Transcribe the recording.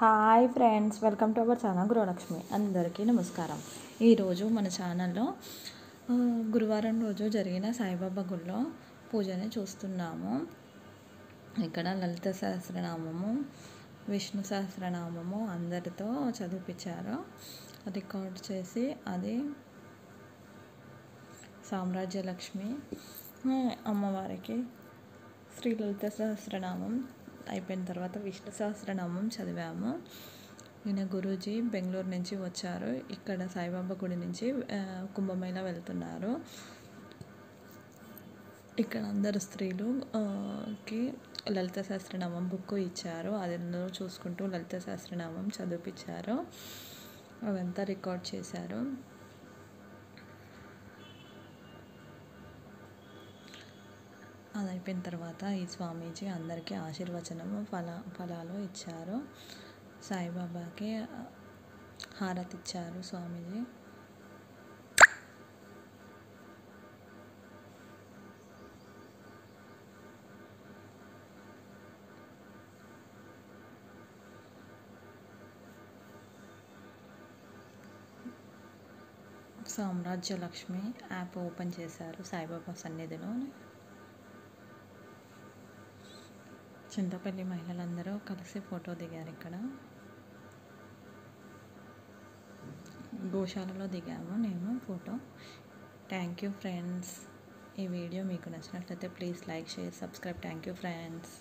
Hi friends, welcome to our channel Gruhalakshmi. అందరికీ నమస్కారం. ఈరోజు మన ఛానల్లో గురువారం రోజు జరిగిన సాయిబాబా గుళ్ళో పూజని చూస్తున్నాము. ఇక్కడ లలిత సహస్రనామము, విష్ణు సహస్రనామము అందరితో చదివిపించారు. రికార్డ్ చేసి అది సామ్రాజ్యలక్ష్మి అమ్మవారికి శ్రీ లలిత సహస్రనామం అయిపోయిన తర్వాత విష్ణు సహస్రనామం చదివాము. ఈయన గురూజీ బెంగళూరు నుంచి వచ్చారు. ఇక్కడ సాయిబాబా గుడి నుంచి కుంభమేళా వెళ్తున్నారు. ఇక్కడ అందరు స్త్రీలు కి లలిత సహస్రనామం బుక్ ఇచ్చారు. అది అందరూ చూసుకుంటూ లలిత సహస్రనామం చదివిపించారు. అవంతా రికార్డ్ చేశారు. అది అయిపోయిన తర్వాత ఈ స్వామీజీ అందరికీ ఆశీర్వచనము ఫలాలు ఇచ్చారు. సాయిబాబాకి హారతి ఇచ్చారు స్వామీజీ. సామ్రాజ్యలక్ష్మి యాప్ ఓపెన్ చేశారు సాయిబాబా సన్నిధిలో. చింతపల్లి మహిళలందరూ కలిసి ఫోటో దిగారు. ఇక్కడ గోశాలలో దిగాము నేను ఫోటో. Thank you friends. ఈ వీడియో మీకు నచ్చినట్లయితే please like, share, subscribe. Thank you friends.